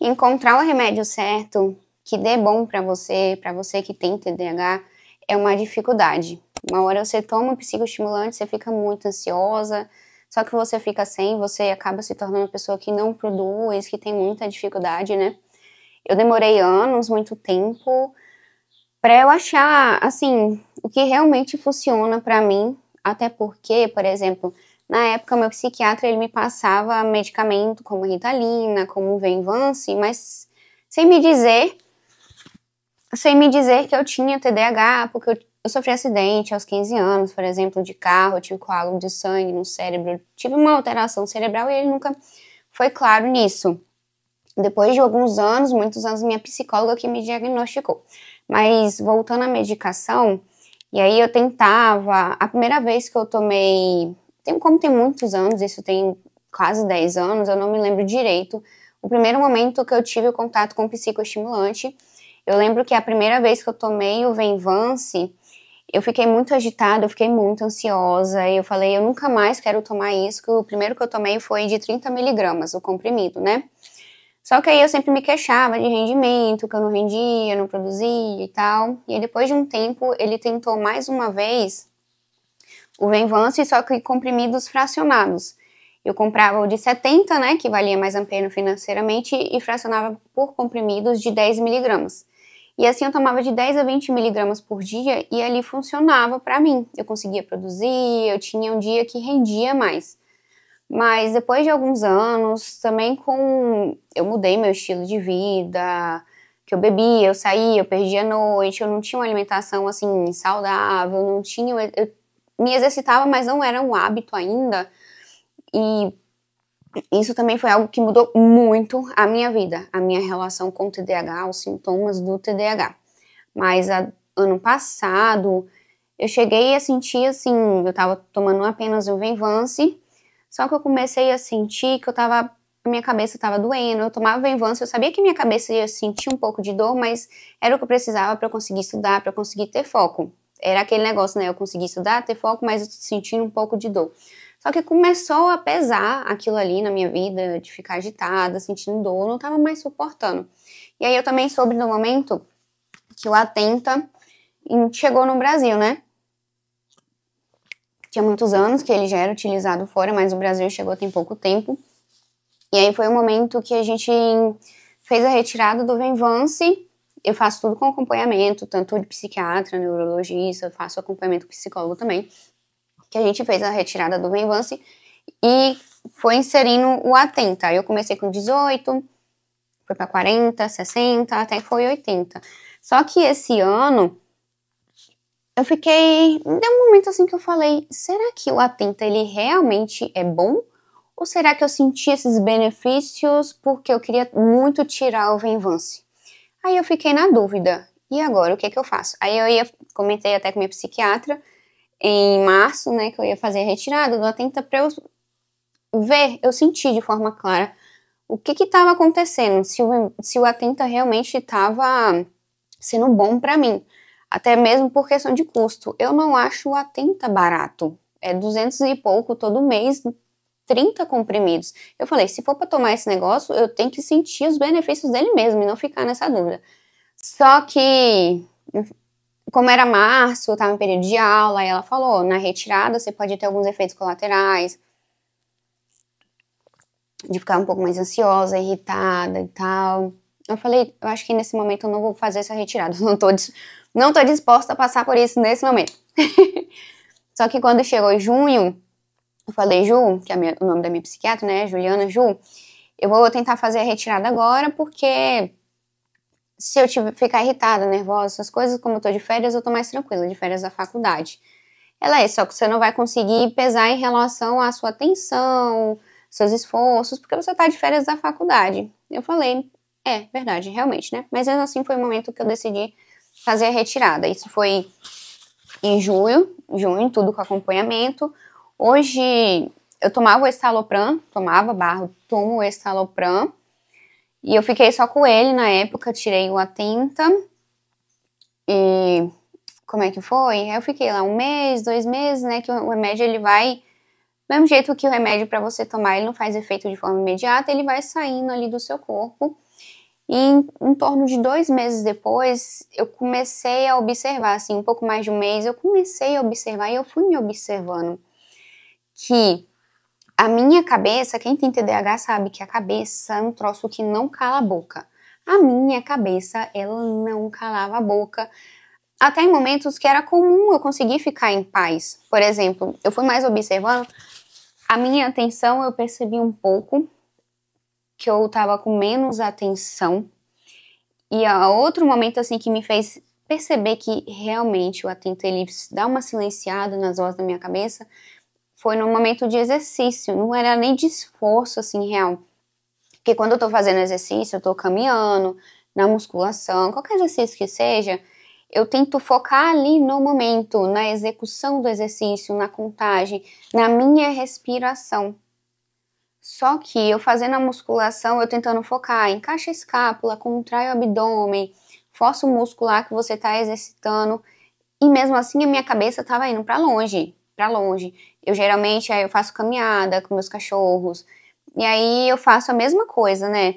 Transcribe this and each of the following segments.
Encontrar o remédio certo que dê bom para você que tem TDAH, é uma dificuldade. Uma hora você toma um psicoestimulante, você fica muito ansiosa, só que você fica sem, você acaba se tornando uma pessoa que não produz, que tem muita dificuldade, né? Eu demorei anos, muito tempo, para eu achar, assim, o que realmente funciona para mim, até porque, por exemplo, na época meu psiquiatra, ele me passava medicamento como Ritalina, como Venvance, mas sem me dizer que eu tinha TDAH, porque eu sofri acidente aos 15 anos, por exemplo, de carro, eu tive coágulo de sangue no cérebro, eu tive uma alteração cerebral e ele nunca foi claro nisso. Depois de alguns anos, muitos anos, minha psicóloga que me diagnosticou. Mas voltando à medicação, e aí eu tentava, a primeira vez que eu tomei, como tem muitos anos, isso tem quase 10 anos, eu não me lembro direito, o primeiro momento que eu tive o contato com psicoestimulante, eu lembro que a primeira vez que eu tomei o Venvance, eu fiquei muito agitada, eu fiquei muito ansiosa, e eu falei, eu nunca mais quero tomar isso, que o primeiro que eu tomei foi de 30 miligramas, o comprimido, né? Só que aí eu sempre me queixava de rendimento, que eu não rendia, não produzia e tal. E aí depois de um tempo, ele tentou mais uma vez o Venvance, só que comprimidos fracionados. Eu comprava o de 70, né, que valia mais a pena financeiramente, e fracionava por comprimidos de 10 miligramas. E assim eu tomava de 10 a 20 miligramas por dia e ali funcionava pra mim. Eu conseguia produzir, eu tinha um dia que rendia mais. Mas depois de alguns anos, também eu mudei meu estilo de vida, que eu bebia, eu saía, eu perdia a noite, eu não tinha uma alimentação, assim, saudável, não tinha... Eu me exercitava, mas não era um hábito ainda. E isso também foi algo que mudou muito a minha vida, a minha relação com o TDAH, os sintomas do TDAH. Mas ano passado, eu cheguei a sentir, assim, eu tava tomando apenas o Venvance, só que eu comecei a sentir que a minha cabeça estava doendo, eu tomava Venvance, eu sabia que minha cabeça ia sentir um pouco de dor, mas era o que eu precisava para eu conseguir estudar, para eu conseguir ter foco. Era aquele negócio, né, eu consegui estudar, ter foco, mas eu sentindo um pouco de dor. Só que começou a pesar aquilo ali na minha vida, de ficar agitada, sentindo dor, eu não estava mais suportando. E aí eu também soube no momento que o Atenta chegou no Brasil, né? Tinha muitos anos que ele já era utilizado fora, mas o Brasil chegou tem pouco tempo. E aí foi o momento que a gente fez a retirada do Venvance. Eu faço tudo com acompanhamento, tanto de psiquiatra, neurologista, eu faço acompanhamento psicólogo também. Que a gente fez a retirada do Venvance e foi inserindo o Atenta. Aí eu comecei com 18, foi para 40, 60, até que foi 80. Só que esse ano eu fiquei... Deu um momento assim que eu falei, será que o Atenta ele realmente é bom? Ou será que eu senti esses benefícios porque eu queria muito tirar o Venvance? Aí eu fiquei na dúvida. E agora, o que é que eu faço? Aí comentei até com minha psiquiatra em março, né, que eu ia fazer a retirada do Atenta pra eu ver, eu senti de forma clara o que estava acontecendo, se o Atenta realmente estava sendo bom para mim. Até mesmo por questão de custo. Eu não acho o Atenta barato. É 200 e pouco todo mês, 30 comprimidos. Eu falei, se for para tomar esse negócio, eu tenho que sentir os benefícios dele mesmo e não ficar nessa dúvida. Só que, como era março, eu estava em período de aula, e ela falou, na retirada você pode ter alguns efeitos colaterais, de ficar um pouco mais ansiosa, irritada e tal. Eu falei, eu acho que nesse momento eu não vou fazer essa retirada, não tô disposta a passar por isso nesse momento. Só que quando chegou junho, eu falei, Ju, que é o nome da minha psiquiatra, né, Juliana, Ju, eu vou tentar fazer a retirada agora, porque se eu ficar irritada, nervosa, essas coisas, como eu tô de férias, eu tô mais tranquila, de férias da faculdade. Só que você não vai conseguir pesar em relação à sua atenção, seus esforços, porque você tá de férias da faculdade. Eu falei, verdade, realmente, né? Mas mesmo assim foi o momento que eu decidi fazer a retirada. Isso foi em junho, tudo com acompanhamento. Hoje eu tomava o Estalopram, tomo o Estalopram, e eu fiquei só com ele na época, tirei o Atenta, e como é que foi? Eu fiquei lá 1 mês, 2 meses, né, que o remédio ele vai Do mesmo jeito que o remédio para você tomar, ele não faz efeito de forma imediata, ele vai saindo ali do seu corpo. E em torno de 2 meses depois, eu comecei a observar, assim, um pouco mais de um mês, eu comecei a observar e eu fui me observando que a minha cabeça, quem tem TDAH sabe que a cabeça é um troço que não cala a boca. A minha cabeça, ela não calava a boca. Até em momentos que era comum eu conseguir ficar em paz. Por exemplo, eu fui mais observando, a minha atenção eu percebi um pouco que eu tava com menos atenção. E a outro momento, assim, que me fez perceber que realmente o atento, ele dá uma silenciada nas vozes da minha cabeça, foi no momento de exercício, não era nem de esforço, assim, real. Porque quando eu tô fazendo exercício, eu tô caminhando, na musculação, qualquer exercício que seja, eu tento focar ali no momento, na execução do exercício, na contagem, na minha respiração. Só que eu fazendo a musculação, eu tentando focar, encaixa a escápula, contrai o abdômen, força o músculo lá que você tá exercitando, e mesmo assim a minha cabeça tava indo pra longe, pra longe. Eu geralmente, aí eu faço caminhada com meus cachorros, e aí eu faço a mesma coisa, né?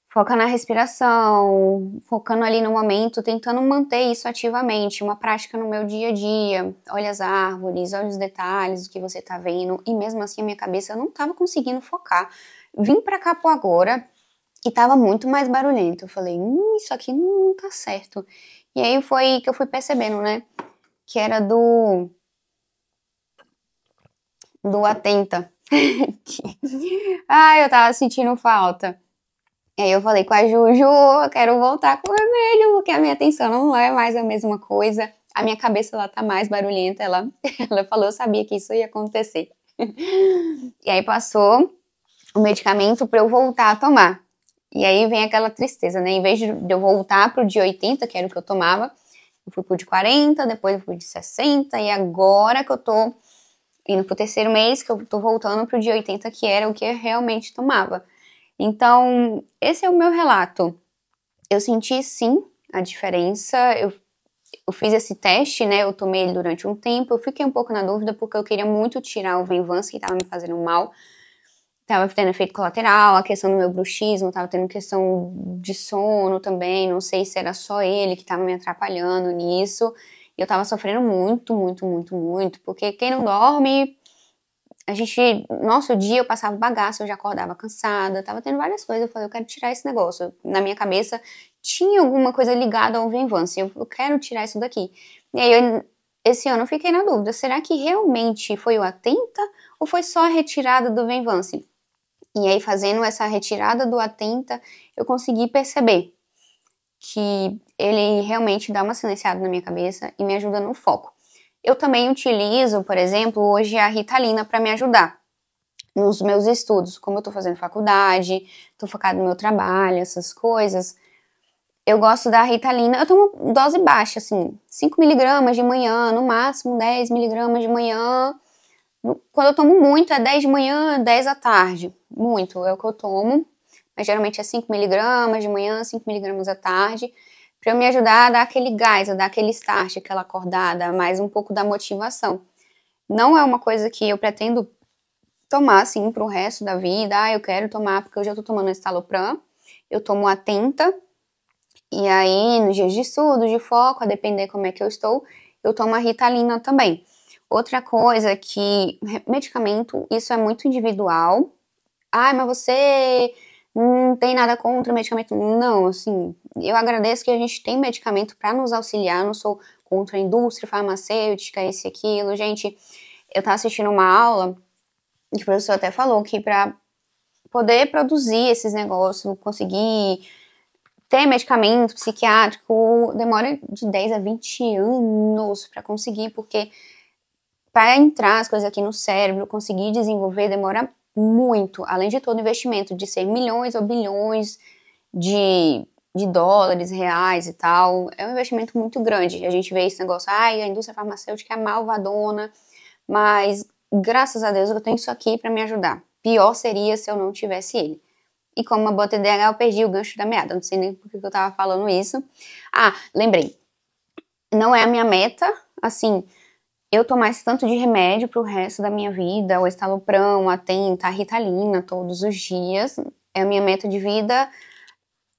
Foca na respiração, focando ali no momento, tentando manter isso ativamente, uma prática no meu dia a dia. Olha as árvores, olha os detalhes, o que você tá vendo, e mesmo assim a minha cabeça não tava conseguindo focar. Vim pra cá por agora e tava muito mais barulhento. Eu falei, isso aqui não tá certo. E aí foi que eu fui percebendo, né, que era do Atenta. Eu tava sentindo falta. E aí eu falei com a Juju, eu quero voltar com o remédio, porque a minha atenção não é mais a mesma coisa. A minha cabeça, ela tá mais barulhenta, ela falou, eu sabia que isso ia acontecer. E aí passou o medicamento pra eu voltar a tomar. E aí vem aquela tristeza, né? Em vez de eu voltar pro de 80, que era o que eu tomava, eu fui pro de 40, depois eu fui de 60, e agora que eu tô indo pro terceiro mês, que eu tô voltando pro de 80, que era o que eu realmente tomava. Então, esse é o meu relato. Eu senti, sim, a diferença. Eu fiz esse teste, né? Eu tomei ele durante um tempo. Eu fiquei um pouco na dúvida porque eu queria muito tirar o Venvance, que tava me fazendo mal. Tava tendo efeito colateral, a questão do meu bruxismo, tava tendo questão de sono também. Não sei se era só ele que tava me atrapalhando nisso. E eu tava sofrendo muito, muito, muito, muito. Porque quem não dorme... Nosso dia eu passava bagaço, eu já acordava cansada, tava tendo várias coisas, eu falei, eu quero tirar esse negócio. Na minha cabeça tinha alguma coisa ligada ao Venvance, eu quero tirar isso daqui. E aí, esse ano eu fiquei na dúvida, será que realmente foi o Atenta ou foi só a retirada do Venvance? E aí, fazendo essa retirada do Atenta, eu consegui perceber que ele realmente dá uma silenciada na minha cabeça e me ajuda no foco. Eu também utilizo, por exemplo, hoje a Ritalina para me ajudar nos meus estudos. Como eu tô fazendo faculdade, tô focada no meu trabalho, essas coisas, eu gosto da Ritalina. Eu tomo dose baixa, assim, 5 miligramas de manhã, no máximo 10 miligramas de manhã. Quando eu tomo muito, é 10 de manhã, 10 à tarde. Muito, é o que eu tomo. Mas geralmente é 5 miligramas de manhã, 5 miligramas à tarde, para eu me ajudar a dar aquele gás, a dar aquele start, aquela acordada, mais um pouco da motivação. Não é uma coisa que eu pretendo tomar, assim, pro resto da vida. Eu quero tomar, porque eu já tô tomando Estalopram, eu tomo Atenta, e aí, nos dias de estudo, de foco, a depender como é que eu estou, eu tomo a Ritalina também. Outra coisa que, medicamento, isso é muito individual. Mas você não tem nada contra o medicamento. Não, assim, eu agradeço que a gente tem medicamento para nos auxiliar. Eu não sou contra a indústria farmacêutica, isso e aquilo. Gente, eu tava assistindo uma aula que o professor até falou que para poder produzir esses negócios, conseguir ter medicamento psiquiátrico, demora de 10 a 20 anos para conseguir, porque para entrar as coisas aqui no cérebro, conseguir desenvolver, demora muito, além de todo o investimento, de ser milhões ou bilhões de dólares, reais e tal. É um investimento muito grande. A gente vê esse negócio, a indústria farmacêutica é malvadona, mas graças a Deus eu tenho isso aqui para me ajudar. Pior seria se eu não tivesse ele. E como uma boa TDAH, eu perdi o gancho da meada. Não sei nem por que eu tava falando isso. Lembrei. Não é a minha meta, assim... eu tomar esse tanto de remédio pro resto da minha vida, o estalopram, a Atenta, a Ritalina todos os dias, é a minha meta de vida.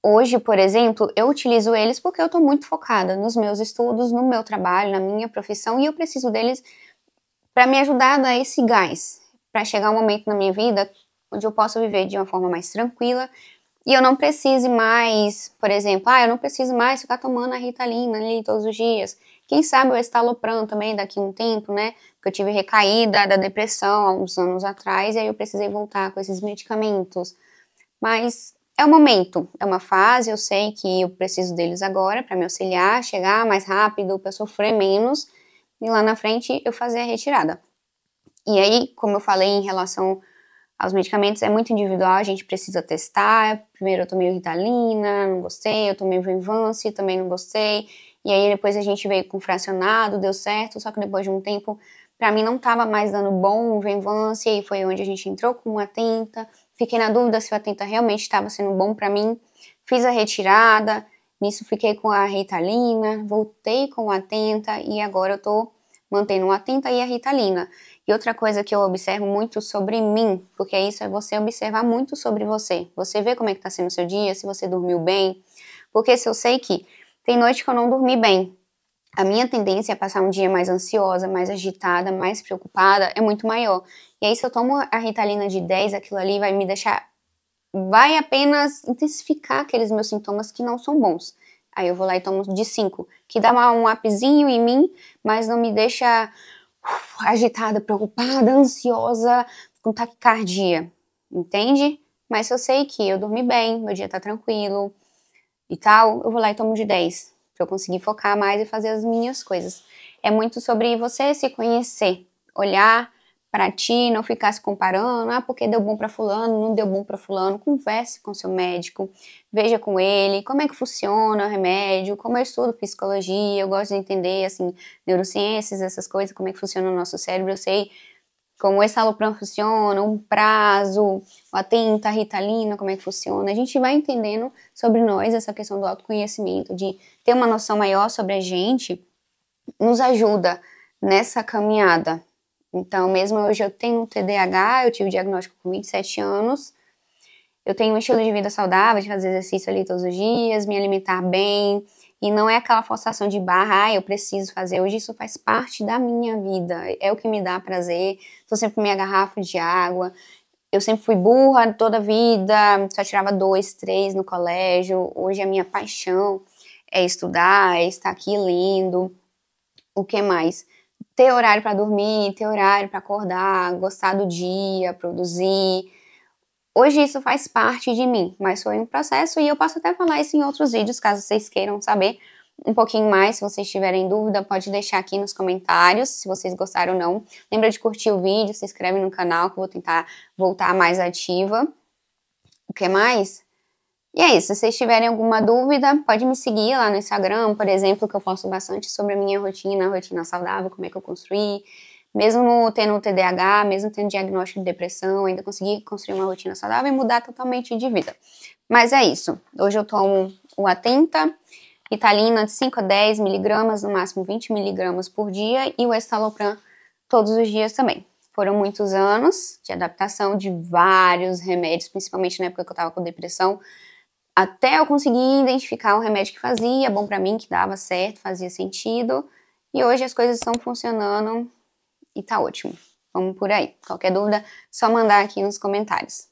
Hoje, por exemplo, eu utilizo eles porque eu tô muito focada nos meus estudos, no meu trabalho, na minha profissão, e eu preciso deles para me ajudar a dar esse gás, para chegar um momento na minha vida onde eu possa viver de uma forma mais tranquila e eu não precise mais, por exemplo, eu não preciso mais ficar tomando a Ritalina ali todos os dias. Quem sabe o estalopram também daqui a um tempo, né? Porque eu tive recaída da depressão há uns anos atrás e aí eu precisei voltar com esses medicamentos. Mas é o momento, é uma fase, eu sei que eu preciso deles agora para me auxiliar, chegar mais rápido, para sofrer menos e lá na frente eu fazer a retirada. E aí, como eu falei em relação aos medicamentos, é muito individual, a gente precisa testar. Primeiro eu tomei o Ritalina, não gostei, eu tomei o Venvance, também não gostei. E aí depois a gente veio com fracionado, deu certo, só que depois de um tempo, pra mim não tava mais dando bom o Venvance, e aí foi onde a gente entrou com o Atenta. Fiquei na dúvida se o Atenta realmente estava sendo bom pra mim. Fiz a retirada, nisso fiquei com a Ritalina, voltei com o Atenta e agora eu tô mantendo o Atenta e a Ritalina. E outra coisa que eu observo muito sobre mim, porque isso é você observar muito sobre você. Você vê como é que tá sendo o seu dia, se você dormiu bem. Porque se eu sei que tem noite que eu não dormi bem, a minha tendência a passar um dia mais ansiosa, mais agitada, mais preocupada é muito maior. E aí se eu tomo a Ritalina de 10, aquilo ali vai me deixar... vai apenas intensificar aqueles meus sintomas que não são bons. Aí eu vou lá e tomo de 5, que dá um upzinho em mim, mas não me deixa agitada, preocupada, ansiosa, com taquicardia, entende? Mas se eu sei que eu dormi bem, meu dia tá tranquilo e tal, eu vou lá e tomo de 10, pra eu conseguir focar mais e fazer as minhas coisas. É muito sobre você se conhecer, olhar pra ti, não ficar se comparando, porque deu bom pra fulano, não deu bom pra fulano. Converse com seu médico, veja com ele como é que funciona o remédio, como eu estudo psicologia, eu gosto de entender, assim, neurociências, essas coisas, como é que funciona o nosso cérebro, eu sei como o estalopram funciona, um prazo, o Atenta, a Ritalina, como é que funciona. A gente vai entendendo sobre nós, essa questão do autoconhecimento, de ter uma noção maior sobre a gente, nos ajuda nessa caminhada. Então, mesmo hoje eu tenho um TDAH, eu tive o diagnóstico com 27 anos, eu tenho um estilo de vida saudável, de fazer exercício ali todos os dias, me alimentar bem, e não é aquela forçação de barra, eu preciso fazer. Hoje isso faz parte da minha vida, é o que me dá prazer, tô sempre com minha garrafa de água. Eu sempre fui burra toda a vida, só tirava 2, 3 no colégio. Hoje a minha paixão é estudar, é estar aqui lendo. O que mais? Ter horário para dormir, ter horário para acordar, gostar do dia, produzir. Hoje isso faz parte de mim, mas foi um processo e eu posso até falar isso em outros vídeos, caso vocês queiram saber um pouquinho mais. Se vocês tiverem dúvida, pode deixar aqui nos comentários, se vocês gostaram ou não. Lembra de curtir o vídeo, se inscreve no canal, que eu vou tentar voltar mais ativa. O que mais? E é isso, se vocês tiverem alguma dúvida, pode me seguir lá no Instagram, por exemplo, que eu posto bastante sobre a minha rotina saudável, como é que eu construí. Mesmo tendo TDAH, mesmo tendo diagnóstico de depressão, ainda consegui construir uma rotina saudável e mudar totalmente de vida. Mas é isso, hoje eu tomo o Atenta, Ritalina de 5 a 10 miligramas, no máximo 20 miligramas por dia, e o estalopram todos os dias também. Foram muitos anos de adaptação de vários remédios, principalmente na época que eu tava com depressão, até eu conseguir identificar um remédio que fazia bom pra mim, que dava certo, fazia sentido. E hoje as coisas estão funcionando e tá ótimo. Vamos por aí. Qualquer dúvida, só mandar aqui nos comentários.